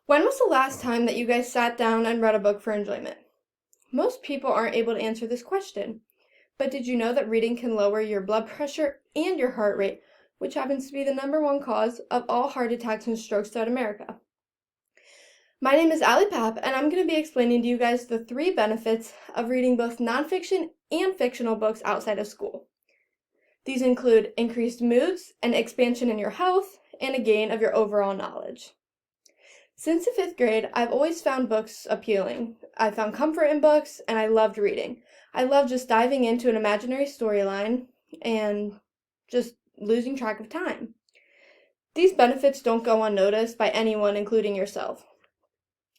When was the last time that you guys sat down and read a book for enjoyment? Most people aren't able to answer this question. But did you know that reading can lower your blood pressure and your heart rate, which happens to be the number one cause of all heart attacks and strokes throughout America? My name is Ali Pap, and I'm going to be explaining to you guys the 3 benefits of reading both nonfiction and fictional books outside of school. These include increased moods, an expansion in your health, and a gain of your overall knowledge. Since the 5th grade, I've always found books appealing. I found comfort in books, and I loved reading. I loved just diving into an imaginary storyline and just losing track of time. These benefits don't go unnoticed by anyone, including yourself.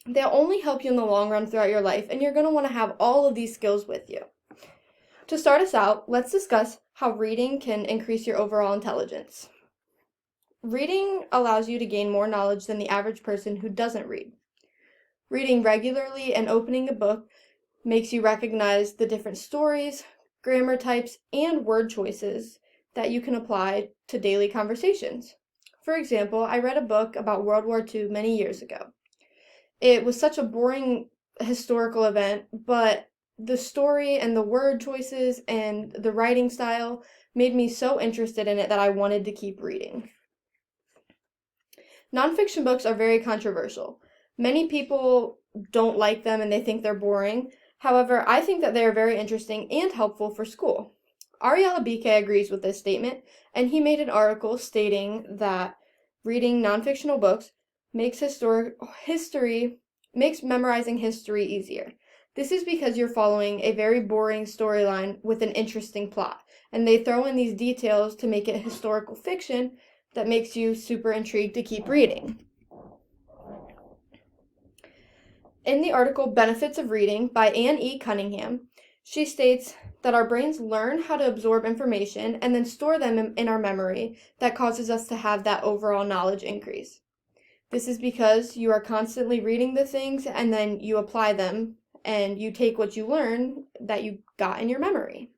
They'll only help you in the long run throughout your life, and you're going to want to have all of these skills with you. To start us out, let's discuss how reading can increase your overall intelligence. Reading allows you to gain more knowledge than the average person who doesn't read. Reading regularly and opening a book makes you recognize the different stories, grammar types, and word choices that you can apply to daily conversations. For example, I read a book about World War II many years ago. It was such a boring historical event, but the story and the word choices and the writing style made me so interested in it that I wanted to keep reading. Nonfiction books are very controversial. Many people don't like them and they think they're boring. However, I think that they are very interesting and helpful for school. Ariella BK agrees with this statement, and he made an article stating that reading nonfictional books makes memorizing history easier. This is because you're following a very boring storyline with an interesting plot, and they throw in these details to make it historical fiction that makes you super intrigued to keep reading. In the article Benefits of Reading by Anne E. Cunningham, she states that our brains learn how to absorb information and then store them in our memory that causes us to have that overall knowledge increase. This is because you are constantly reading the things and then you apply them and you take what you learn that you got in your memory.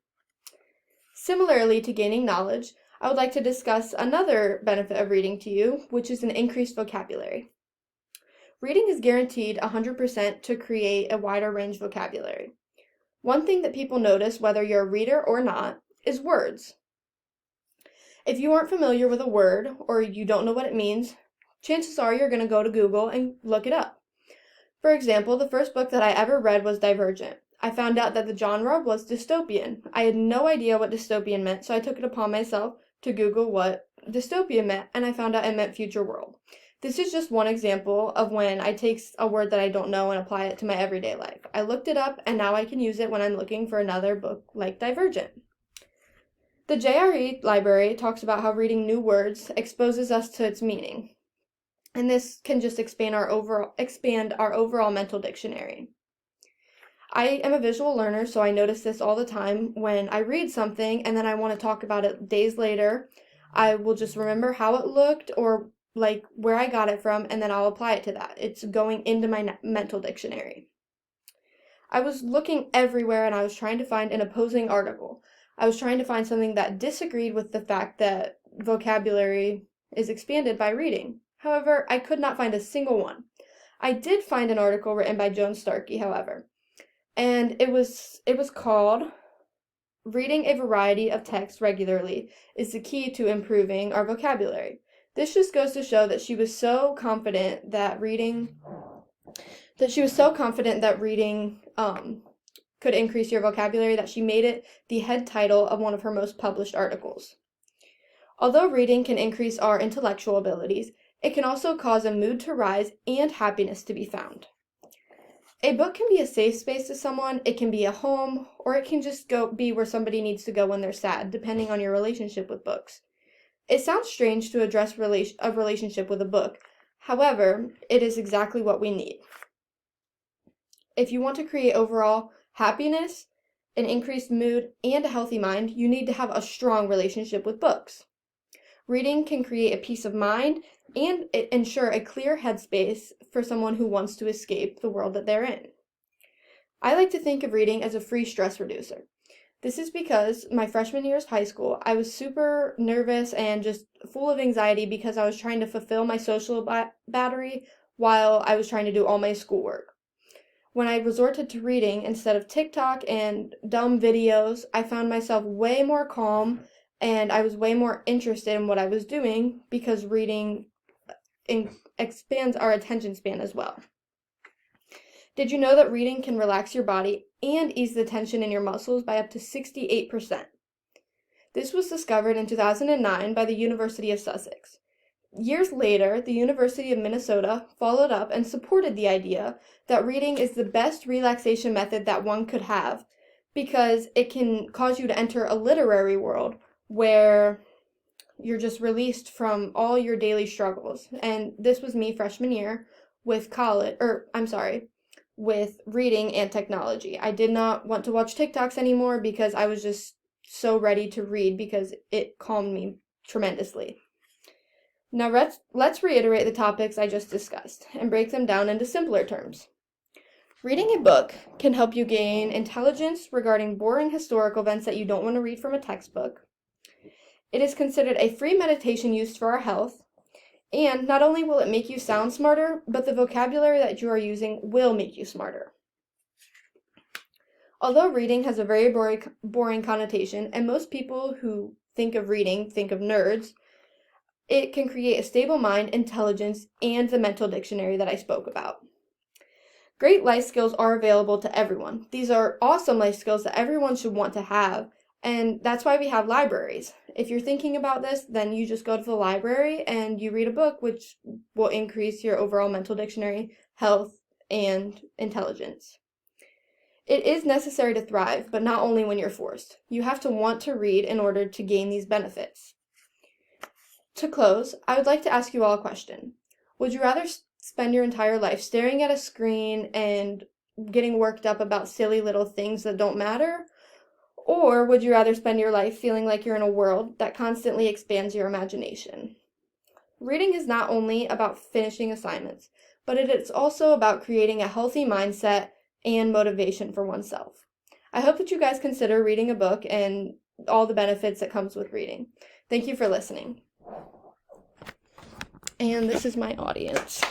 Similarly to gaining knowledge, I would like to discuss another benefit of reading to you, which is an increased vocabulary. Reading is guaranteed 100% to create a wider range vocabulary. One thing that people notice, whether you're a reader or not, is words. If you aren't familiar with a word or you don't know what it means, chances are you're going to go to Google and look it up. For example, the first book that I ever read was Divergent. I found out that the genre was dystopian. I had no idea what dystopian meant, so I took it upon myself to Google what dystopia meant, and I found out it meant future world. This is just one example of when I take a word that I don't know and apply it to my everyday life. I looked it up, and now I can use it when I'm looking for another book like Divergent. The JRE library talks about how reading new words exposes us to its meaning, and this can just expand our overall mental dictionary. I am a visual learner, so I notice this all the time. When I read something and then I want to talk about it days later, I will just remember how it looked or like where I got it from, and then I'll apply it to that. It's going into my mental dictionary. I was looking everywhere and I was trying to find an opposing article. I was trying to find something that disagreed with the fact that vocabulary is expanded by reading. However, I could not find a single one. I did find an article written by Joan Starkey, however, and it was called Reading a Variety of Texts Regularly is the Key to Improving Our Vocabulary. This just goes to show that she was so confident that reading could increase your vocabulary that she made it the head title of one of her most published articles. Although reading can increase our intellectual abilities, it can also cause a mood to rise and happiness to be found. A book can be a safe space to someone, it can be a home, or it can just be where somebody needs to go when they're sad, depending on your relationship with books. It sounds strange to address a relationship with a book. However, it is exactly what we need. If you want to create overall happiness, an increased mood, and a healthy mind, you need to have a strong relationship with books. Reading can create a peace of mind and ensure a clear headspace for someone who wants to escape the world that they're in. I like to think of reading as a free stress reducer. This is because my freshman year of high school, I was super nervous and just full of anxiety because I was trying to fulfill my social battery while I was trying to do all my schoolwork. When I resorted to reading instead of TikTok and dumb videos, I found myself way more calm and I was way more interested in what I was doing because reading expands our attention span as well. Did you know that reading can relax your body and ease the tension in your muscles by up to 68%? This was discovered in 2009 by the University of Sussex. Years later, the University of Minnesota followed up and supported the idea that reading is the best relaxation method that one could have because it can cause you to enter a literary world where you're just released from all your daily struggles. And this was me freshman year with with reading and technology. I did not want to watch TikToks anymore because I was just so ready to read because it calmed me tremendously. Now let's reiterate the topics I just discussed and break them down into simpler terms. Reading a book can help you gain intelligence regarding boring historical events that you don't want to read from a textbook. It is considered a free meditation used for our health, and not only will it make you sound smarter, but the vocabulary that you are using will make you smarter. Although reading has a very boring connotation, and most people who think of reading think of nerds, it can create a stable mind, intelligence, and the mental dictionary that I spoke about. Great life skills are available to everyone. These are awesome life skills that everyone should want to have, and that's why we have libraries. If you're thinking about this, then you just go to the library and you read a book, which will increase your overall mental dictionary, health, and intelligence. It is necessary to thrive, but not only when you're forced. You have to want to read in order to gain these benefits. To close, I would like to ask you all a question. Would you rather spend your entire life staring at a screen and getting worked up about silly little things that don't matter? Or would you rather spend your life feeling like you're in a world that constantly expands your imagination? Reading is not only about finishing assignments, but it is also about creating a healthy mindset and motivation for oneself. I hope that you guys consider reading a book and all the benefits that comes with reading. Thank you for listening. And this is my audience.